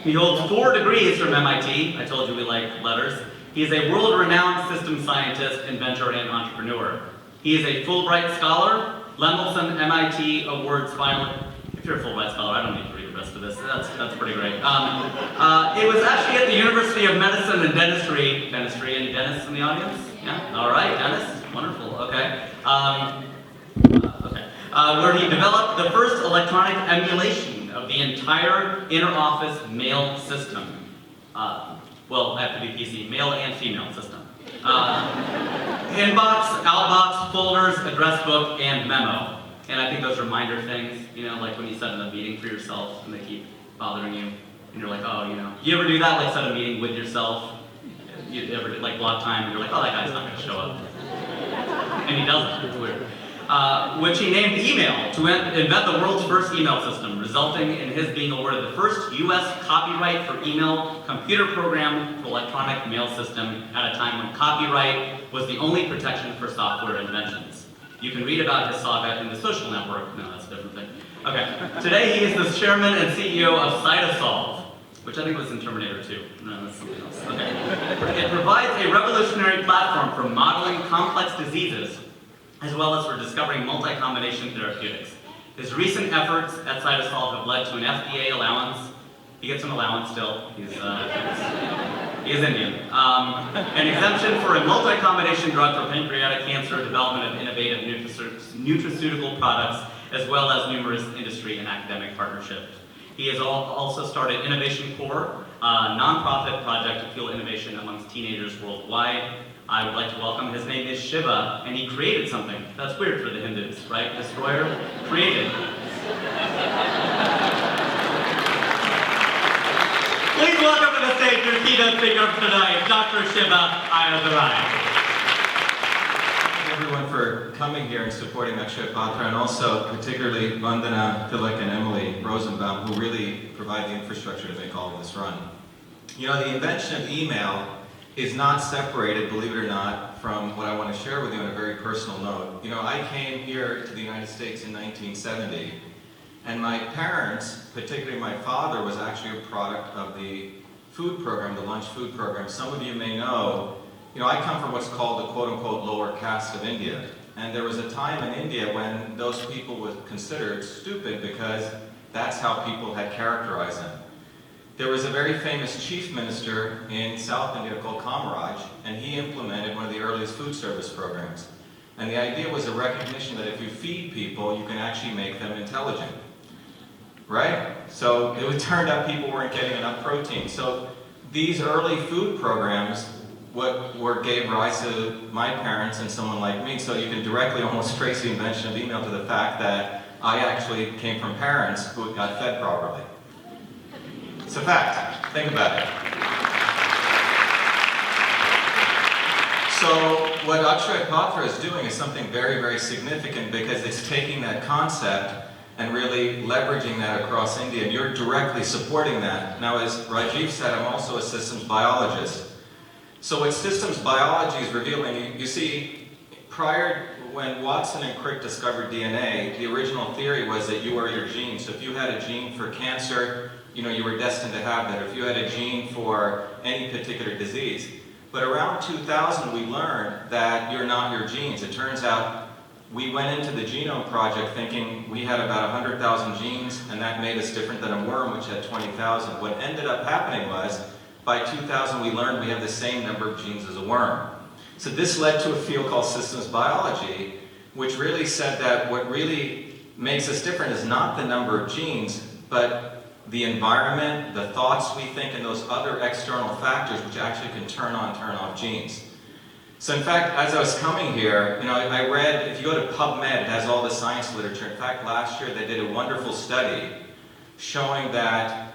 He holds 4 degrees from MIT. I told you we like letters. He is a world-renowned system scientist, inventor, and entrepreneur. He is a Fulbright Scholar, Lemelson MIT Awards finalist. If you're a Fulbright Scholar, I don't need to read the rest of this. That's pretty great. It was actually at the University of Medicine and Dentistry. Dentistry, any dentists in the audience? Yeah? All right, dentists. Wonderful, okay. Where he developed the first electronic emulation of the entire inter-office mail system. Well, I have to be PC, male and female system. Inbox, outbox, folders, address book, and memo. And I think those are minor things, you know, like when you set in a meeting for yourself and they keep bothering you, and you're like, oh, you know. You ever do that, like set a meeting with yourself? You ever like block time and you're like, oh, that guy's not gonna show up. And he doesn't, it's weird. Which he named email to invent the world's first email system, resulting in his being awarded the first U.S. copyright for email computer program for electronic mail system at a time when copyright was the only protection for software inventions. You can read about his saga in The Social Network. No, that's a different thing. Okay. Today he is the chairman and CEO of Cytosolve, which I think was in Terminator 2. No, that's something else. Okay. It provides a revolutionary platform for modeling complex diseases, as well as for discovering multi-combination therapeutics. His recent efforts at Cytosolve have led to an FDA allowance. He gets an allowance still. He is Indian. An exemption for a multi-combination drug for pancreatic cancer, development of innovative nutraceutical products, as well as numerous industry and academic partnerships. He has also started Innovation Core, a nonprofit project to fuel innovation amongst teenagers worldwide. I would like to welcome, his name is Shiva, and he created something. That's weird for the Hindus, right? Destroyer, created. Please welcome to the stage your keynote speaker of tonight, Dr. Shiva Ayyadurai. Thank you everyone for coming here and supporting Akshaya Patra, and also particularly Vandana, Tilak, and Emily Rosenbaum, who really provide the infrastructure to make all of this run. You know, the invention of email is not separated, believe it or not, from what I want to share with you on a very personal note. You know, I came here to the United States in 1970, and my parents, particularly my father, was actually a product of the food program, the lunch food program. Some of you may know, you know, I come from what's called the quote-unquote lower caste of India. And there was a time in India when those people were considered stupid because that's how people had characterized them. There was a very famous chief minister in South India called Kamaraj, and he implemented one of the earliest food service programs. And the idea was a recognition that if you feed people, you can actually make them intelligent. Right? So it turned out people weren't getting enough protein. So these early food programs gave rise to my parents and someone like me. So you can directly almost trace the invention of email to the fact that I actually came from parents who got fed properly. It's a fact. Think about it. So what Akshaya Patra is doing is something very, very significant because it's taking that concept and really leveraging that across India, and you're directly supporting that. Now, as Rajiv said, I'm also a systems biologist. So what systems biology is revealing, you see, when Watson and Crick discovered DNA, the original theory was that you are your gene. So if you had a gene for cancer, you know, you were destined to have that. If you had a gene for any particular disease. But around 2000, we learned that you're not your genes. It turns out we went into the Genome Project thinking we had about 100,000 genes, and that made us different than a worm, which had 20,000. What ended up happening was, by 2000, we learned we have the same number of genes as a worm. So this led to a field called systems biology, which really said that what really makes us different is not the number of genes, but the environment, the thoughts we think, and those other external factors which actually can turn on, turn off genes. So in fact, as I was coming here, you know, I read, if you go to PubMed, it has all the science literature. In fact, last year they did a wonderful study showing that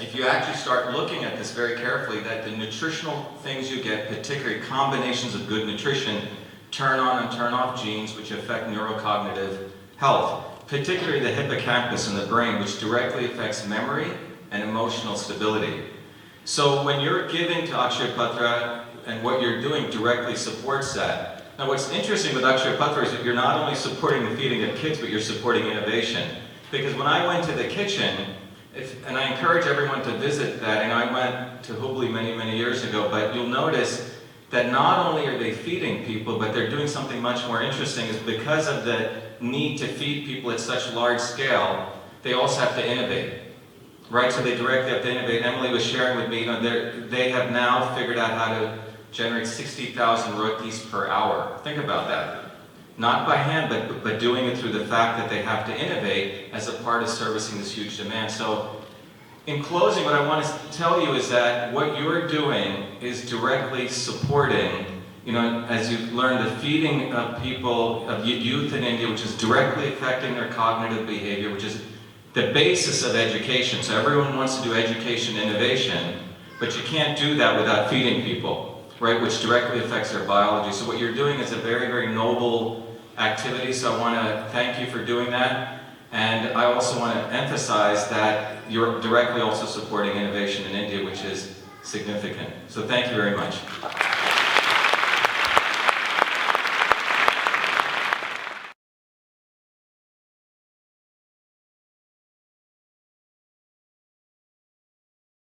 if you actually start looking at this very carefully, that the nutritional things you get, particularly combinations of good nutrition, turn on and turn off genes which affect neurocognitive health, particularly the hippocampus in the brain, which directly affects memory and emotional stability. So when you're giving to Akshaya Patra and what you're doing directly supports that. Now what's interesting with Akshaya Patra is that you're not only supporting the feeding of kids, but you're supporting innovation. Because when I went to the kitchen, And I encourage everyone to visit that, and I went to Hubli many, many years ago, but you'll notice that not only are they feeding people, but they're doing something much more interesting, is because of the need to feed people at such large scale, they also have to innovate, right? So they directly have to innovate. Emily was sharing with me, you know, they have now figured out how to generate 60,000 rotis per hour. Think about that. Not by hand, but doing it through the fact that they have to innovate as a part of servicing this huge demand. So in closing, what I want to tell you is that what you're doing is directly supporting, you know, as you've learned, the feeding of people, of youth in India, which is directly affecting their cognitive behavior, which is the basis of education. So everyone wants to do education innovation, but you can't do that without feeding people, right, which directly affects their biology. So what you're doing is a very, very noble activity, so I want to thank you for doing that. And I also want to emphasize that you're directly also supporting innovation in India, which is significant. So thank you very much.